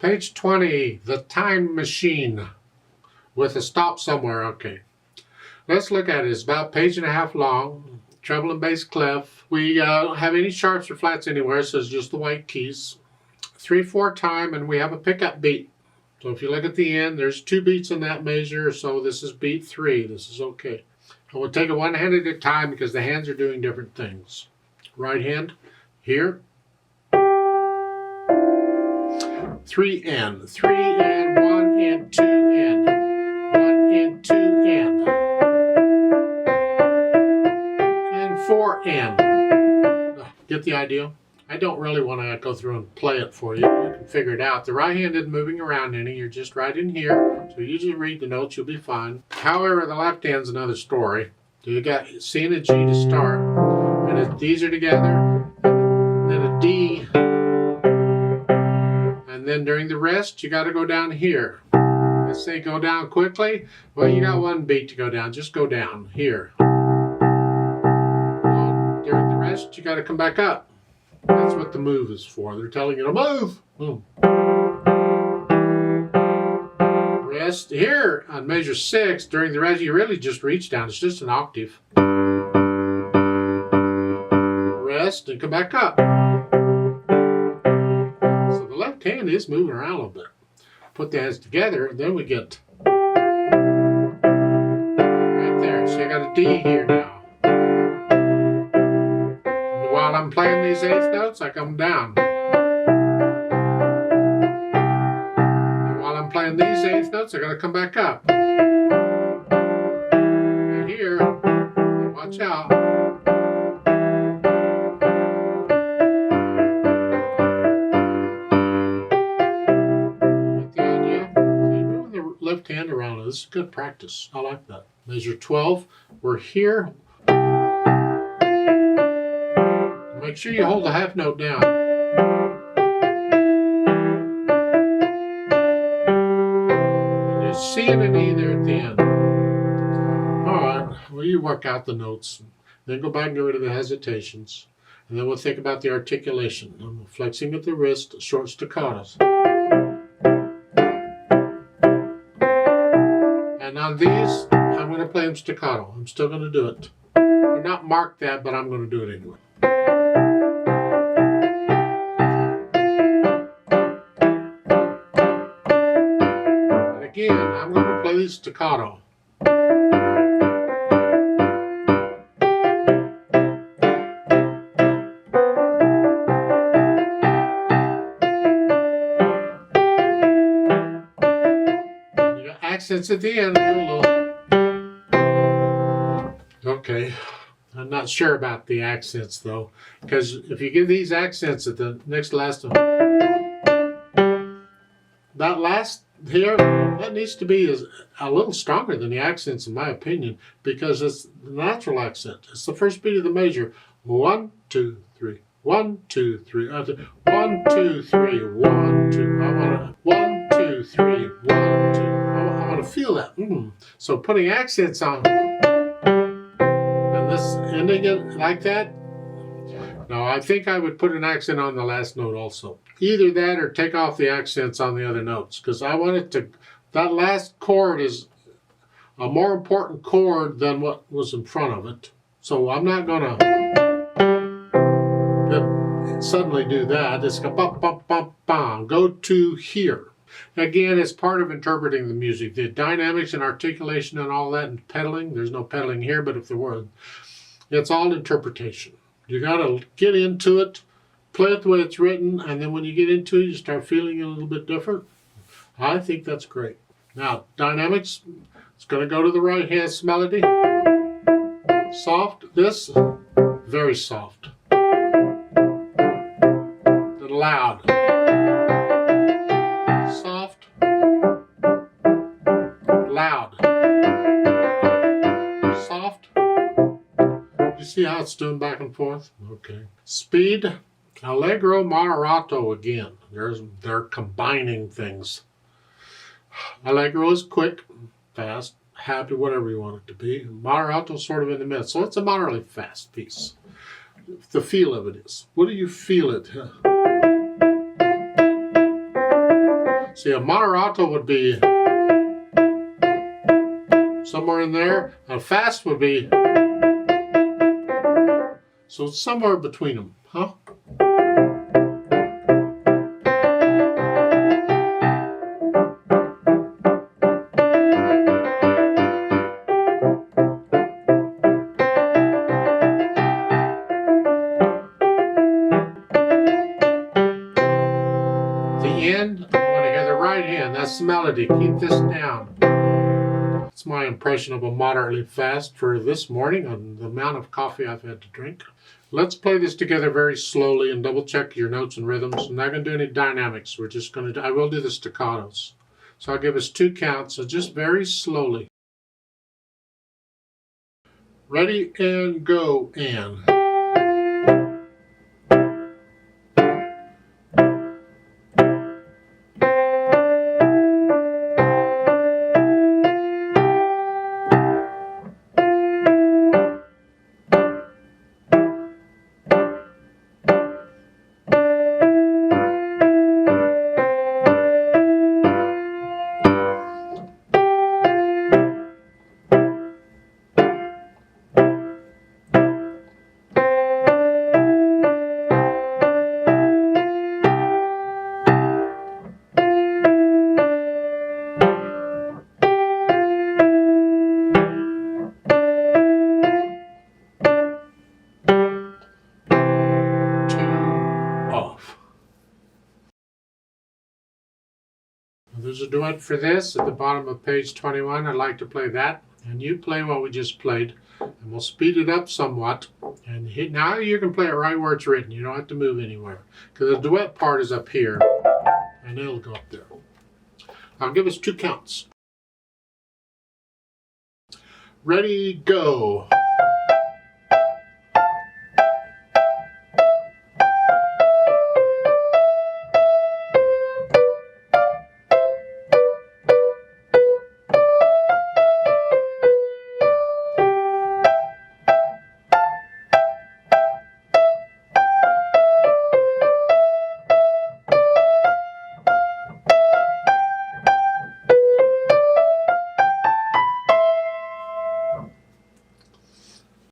Page 20, the time machine with a stop somewhere. Okay. Let's look at it. It's about a page and a half long. Treble and bass clef. We don't have any sharps or flats anywhere, so it's just the white keys. 3/4 time, and we have a pickup beat. So if you look at the end, there's 2 beats in that measure, so this is beat 3. This is okay. And we'll take it one hand at a time because the hands are doing different things. Right hand, here. 3 and 3 and 1 and 2 and 1 and 2 and 4 and. Get the idea? I don't really want to go through and play it for you. You can figure it out. The right hand isn't moving around any. You're just right in here. So you just read the notes. You'll be fine. However, the left hand's another story. So you got C and a G to start. And if these are together, and then a D. And then during the rest, you got to go down here. Let's say go down quickly. Well, you got 1 beat to go down. Just go down here. During the rest, you got to come back up. That's what the move is for. They're telling you to move. Boom. Rest here on measure 6. During the rest, you really just reach down. It's just an octave. Rest and come back up. So the left hand is moving around a little bit. Put the hands together, and then we get right there. So you got a D here now. While I'm playing these 8th notes, I come down. And while I'm playing these 8th notes, I gotta come back up. And here, watch out. Get the idea? So you're moving the left hand around. This is good practice. I like that. Measure 12. We're here. Make sure you hold the half note down. And there's C and an E there at the end. Alright, well you work out the notes. Then go back and get rid of the hesitations. And then we'll think about the articulation. I'm flexing at the wrist, short staccatos. And on these, I'm going to play them staccato. I'm still going to do it. They're not marked that, but I'm going to do it anyway. Again, I'm going to play these staccato. You got accents at the end. Okay, I'm not sure about the accents though, because if you give these accents at the next last one, that last here, that needs to be a little stronger than the accents in my opinion, because it's the natural accent. It's the first beat of the measure. 1, 2, 3. 1, 2, 3. 1, 2, 3. 1, 2. I want to 1, 2, 3. 1, 2. I want to feel that. So putting accents on and this ending it like that. No, I think I would put an accent on the last note also. Either that or take off the accents on the other notes, because I want it to, that last chord is a more important chord than what was in front of it. So I'm not going to suddenly do that. It's going to bum, bum, bum, go to here. Again, it's part of interpreting the music. The dynamics and articulation and all that and pedaling. There's no pedaling here, but if there were, it's all interpretation. You got to get into it, play it the way it's written, and then when you get into it, you start feeling it a little bit different. I think that's great. Now, dynamics, it's going to go to the right hand melody. Soft, this, very soft. The loud. Soft, loud. Soft. You see how it's doing back and forth? Okay. Speed, allegro, moderato again. They're combining things. Allegro is quick, fast, happy, whatever you want it to be. Moderato sort of in the middle. So it's a moderately fast piece. The feel of it is. What do you feel it? See, a moderato would be somewhere in there. A fast would be, so it's somewhere between them, huh? End, I want to hear the right hand. That's the melody. Keep this down. That's my impression of a moderately fast for this morning on the amount of coffee I've had to drink. Let's play this together very slowly and double check your notes and rhythms. I'm not going to do any dynamics. We're just going to I will do the staccatos. So I'll give us 2 counts, so just very slowly. Ready and go, and. There's a duet for this at the bottom of page 21. I'd like to play that, and you play what we just played, and we'll speed it up somewhat. And now you can play it right where it's written. You don't have to move anywhere, because the duet part is up here, and it'll go up there. I'll give us 2 counts. Ready, go.